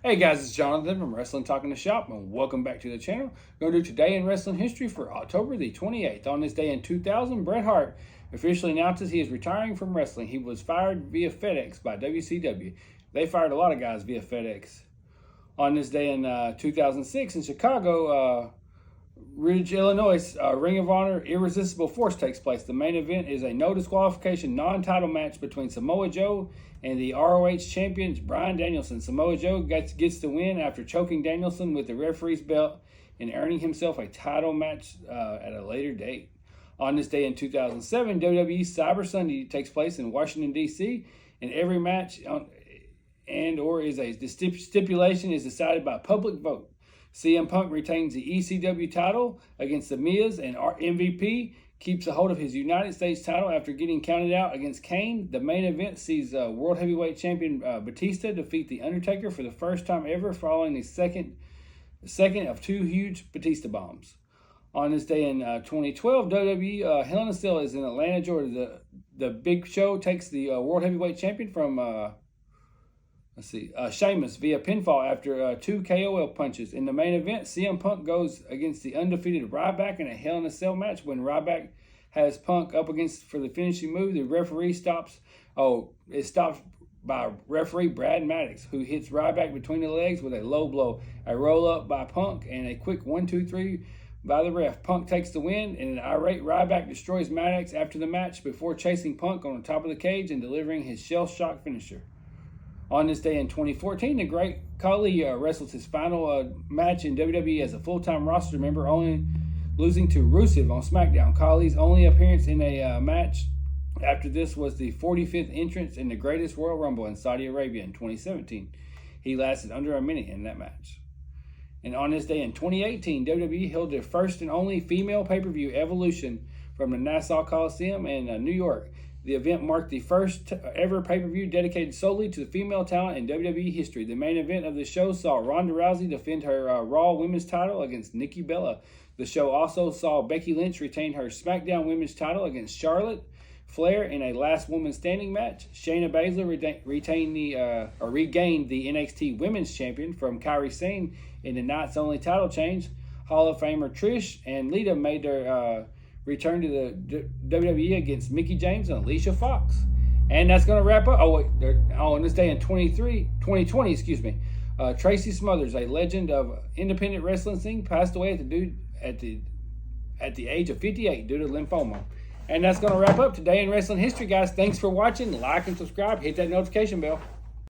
Hey guys, it's Jonathan from Wrestling Talking the Shop, and welcome back to the channel. We're going to do Today in Wrestling History for October the 28th. On this day in 2000, Bret Hart officially announces he is retiring from wrestling. He was fired via FedEx by WCW. They fired a lot of guys via FedEx. On this day in 2006, in Chicago, Ridge, Illinois, Ring of Honor Irresistible Force takes place. The main event is a no disqualification non-title match between Samoa Joe and the ROH champion Bryan Danielson. Samoa Joe gets the win after choking Danielson with the referee's belt and earning himself a title match at a later date. On this day in 2007, WWE Cyber Sunday takes place in Washington, D.C., and every match the stipulation is decided by public vote. CM Punk retains the ECW title against The Miz, and our MVP keeps a hold of his United States title after getting counted out against Kane. The main event sees World Heavyweight Champion Batista defeat The Undertaker for the first time ever, following the second of two huge Batista bombs. On this day in 2012, WWE Hell in a Cell is in Atlanta, Georgia. The Big Show takes the World Heavyweight Champion from Sheamus via pinfall after two KOL punches. In the main event, CM Punk goes against the undefeated Ryback in a Hell in a Cell match. When Ryback has Punk up against for the finishing move, the referee stops. It stops by referee Brad Maddox, who hits Ryback between the legs with a low blow, a roll up by Punk, and a quick 1-2-3 by the ref. Punk takes the win, and an irate Ryback destroys Maddox after the match before chasing Punk on the top of the cage and delivering his shell shock finisher. On this day in 2014, the Great Khali wrestled his final match in WWE as a full-time roster member, only losing to Rusev on SmackDown. Khali's only appearance in a match after this was the 45th entrance in the Greatest Royal Rumble in Saudi Arabia in 2017. He lasted under a minute in that match. And on this day in 2018, WWE held their first and only female pay-per-view, Evolution, from the Nassau Coliseum in New York. The event marked the first ever pay-per-view dedicated solely to the female talent in WWE history. The main event of the show saw Ronda Rousey defend her Raw Women's title against Nikki Bella. The show also saw Becky Lynch retain her SmackDown Women's title against Charlotte Flair in a last woman standing match. Shayna Baszler regained the NXT Women's Champion from Kairi Sane in the Nights Only title change. Hall of Famer Trish and Lita made their return to the WWE against Mickie James and Alicia Fox. And that's going to wrap up. On this day in 2020, Tracy Smothers, a legend of independent wrestling scene, passed away at the age of 58 due to lymphoma. And that's going to wrap up Today in Wrestling History, guys. Thanks for watching. Like and subscribe. Hit that notification bell.